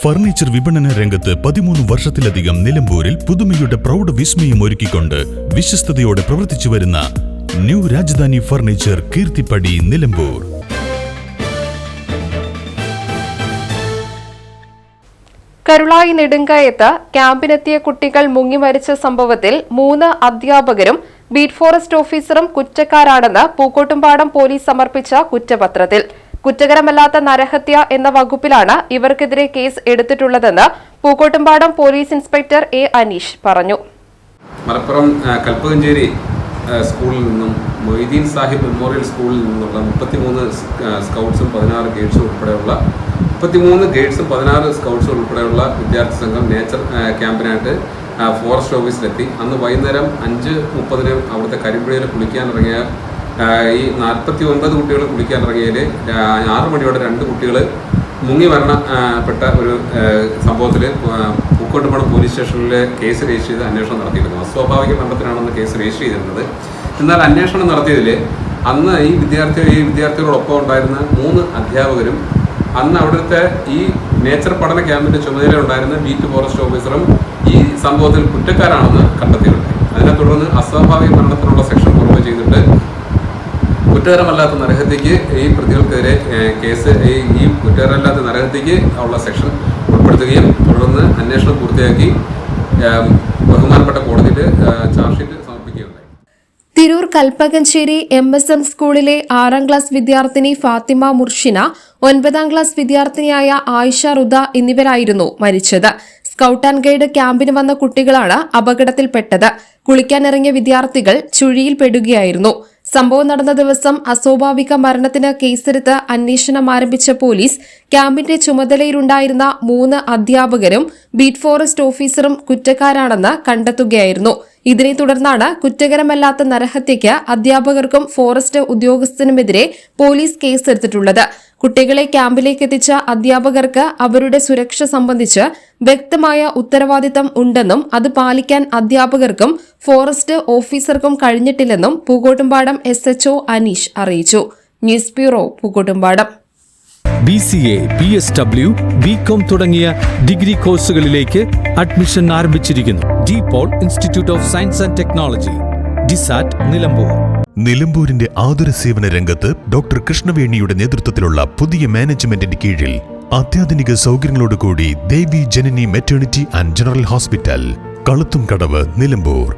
Furniture വിപണന രംഗത്ത് 13 വർഷത്തിലധികം നിലമ്പൂരിൽ പുതുമയുടെ പ്രൗഢ വിസ്മയം ഒരുക്കിക്കൊണ്ട് വിശ്വസ്തയോടെ പ്രവർത്തിച്ചു വരുന്ന ന്യൂ രാജധാനി ഫർണിച്ചർ കീർത്തിപ്പടി നിലമ്പൂർ. കരുളായി നെടുങ്കയത്ത് ക്യാമ്പിനെത്തിയ കുട്ടികൾ മുങ്ങി മരിച്ച സംഭവത്തിൽ 3 അധ്യാപകരും ബീറ്റ് ഫോറസ്റ്റ് ഓഫീസറും കുറ്റക്കാരാണെന്ന് പൂക്കോട്ടുംപാടം പോലീസ് സമർപ്പിച്ച കുറ്റപത്രത്തിൽ. കുറ്റകരമല്ലാത്ത നരഹത്യ എന്ന വകുപ്പിലാണ് ഇവർക്കെതിരെ കേസ് എടുത്തിട്ടുള്ളതെന്ന് Pookkottumpadam police inspector A Aneesh പറഞ്ഞു. മലപ്പുറം കൽപ്പകഞ്ചേരി സ്കൂളിൽ നിന്നും മൊയ്തീൻ സാഹിബ് മെമ്മോറിയൽ സ്കൂളിൽ നിന്നുള്ള 33 സ്കൗട്ട്സും 16 ഗൈഡ്സും ഉൾപ്പെടെയുള്ള 33 ഗൈഡ്സും 16 സ്കൗട്ട്സും ഉൾപ്പെടെയുള്ള വിദ്യാർത്ഥി സംഘം നേച്ചർ ക്യാമ്പിനായിട്ട് ഫോറസ്റ്റ് ഓഫീസിലെത്തി. അന്ന് വൈകുന്നേരം 5:30 അവിടുത്തെ കരിമ്പുഴയിൽ കുളിക്കാനിറങ്ങിയ ഈ 49 കുട്ടികൾ കുളിക്കാനിറങ്ങിയതിൽ 6 മണിയോടെ 2 കുട്ടികൾ മുങ്ങി മരണപ്പെട്ട ഒരു സംഭവത്തിൽ പൂക്കോട്ടുംപാടം പോലീസ് സ്റ്റേഷനിൽ കേസ് രജിസ്റ്റർ ചെയ്ത് അന്വേഷണം നടത്തിയിരുന്നു. അസ്വാഭാവിക മരണത്തിനാണെന്ന് കേസ് രജിസ്റ്റർ ചെയ്തിരുന്നത്. എന്നാൽ അന്വേഷണം നടത്തിയതിൽ അന്ന് ഈ വിദ്യാർത്ഥികളോടൊപ്പം ഉണ്ടായിരുന്ന 3 അധ്യാപകരും അന്ന് അവിടുത്തെ ഈ നേച്ചർ പഠന ക്യാമ്പിൻ്റെ ചുമതല ഉണ്ടായിരുന്ന ബീറ്റ് ഫോറസ്റ്റ് ഓഫീസറും ഈ സംഭവത്തിൽ കുറ്റക്കാരാണെന്ന് കണ്ടെത്തിയിട്ടുണ്ട്. അതിനെ തുടർന്ന് അസ്വാഭാവിക മരണത്തിനുള്ള സെക്ഷൻ പുറമെ ചെയ്തിട്ട് കുറ്റകരമല്ലാത്ത നരഹത്യക്ക് ഈ പ്രതികൾക്കെതിരെ കേസ് ഈ കുറ്റകരമല്ലാത്ത നരഹത്യക്ക് ഉള്ള സെക്ഷൻ ഉൾപ്പെടുത്തുകയും തുടർന്ന് അന്വേഷണം പൂർത്തിയാക്കി ബഹുമാനപ്പെട്ട കോടതിയിൽ ചാർജ് ഷീറ്റ് സമർപ്പിക്കുകയുണ്ടായി. തിരൂർ കൽപ്പകഞ്ചേരി MSM സ്കൂളിലെ 6ാം ക്ലാസ് വിദ്യാർത്ഥിനി ഫാത്തിമ മുർഷിന, 9ാം ക്ലാസ് വിദ്യാർത്ഥിനിയായ ആയിഷ റുദ എന്നിവരായിരുന്നു മരിച്ചത്. സ്കൌട്ട് ആൻഡ് ഗൈഡ് ക്യാമ്പിന് വന്ന കുട്ടികളാണ് അപകടത്തിൽപ്പെട്ടത്. കുളിക്കാനിറങ്ങിയ വിദ്യാർത്ഥികൾ ചുഴിയിൽ പെടുകയായിരുന്നു. സംഭവം നടന്ന ദിവസം അസ്വാഭാവിക മരണത്തിന് കേസെടുത്ത് അന്വേഷണം ആരംഭിച്ച പോലീസ് ക്യാമ്പിന്റെ ചുമതലയിലുണ്ടായിരുന്ന 3 അധ്യാപകരും ബീറ്റ് ഫോറസ്റ്റ് ഓഫീസറും കുറ്റക്കാരാണെന്ന് കണ്ടെത്തുകയായിരുന്നു. ഇതിനെ തുടർന്നാണ് കുറ്റകരമല്ലാത്ത നരഹത്യയ്ക്ക് അധ്യാപകർക്കും ഫോറസ്റ്റ് ഉദ്യോഗസ്ഥനുമെതിരെ പോലീസ് കേസെടുത്തിട്ടുള്ളത്. കുട്ടികളെ ക്യാമ്പിലേക്ക് എത്തിച്ച അധ്യാപകർക്ക് അവരുടെ സുരക്ഷ സംബന്ധിച്ച് വ്യക്തമായ ഉത്തരവാദിത്തം ഉണ്ടെന്നും അത് പാലിക്കാൻ അധ്യാപകർക്കും ഫോറസ്റ്റ് ഓഫീസർക്കും കഴിഞ്ഞിട്ടില്ലെന്നും പൂക്കോട്ടുംപാടം SHO അനീഷ് അറിയിച്ചു. News bureau, Pookkottumpadam. BCA, BSW, BCom തുടങ്ങിയ ഡിഗ്രി കോഴ്സുകളിലേക്ക് അഡ്മിഷൻ ആരംഭിച്ചിരിക്കുന്നു. DPOL Institute of Science and Technology, DSAT, Nilambur. നിലമ്പൂരിന്റെ ആതുര സേവന രംഗത്ത് ഡോക്ടർ കൃഷ്ണവേണിയുടെ നേതൃത്വത്തിലുള്ള പുതിയ മാനേജ്മെന്റിന്റെ കീഴിൽ അത്യാധുനിക സൗകര്യങ്ങളോടുകൂടി Devi Janani maternity and general hospital, Kaluthumkadavu, Nilambur.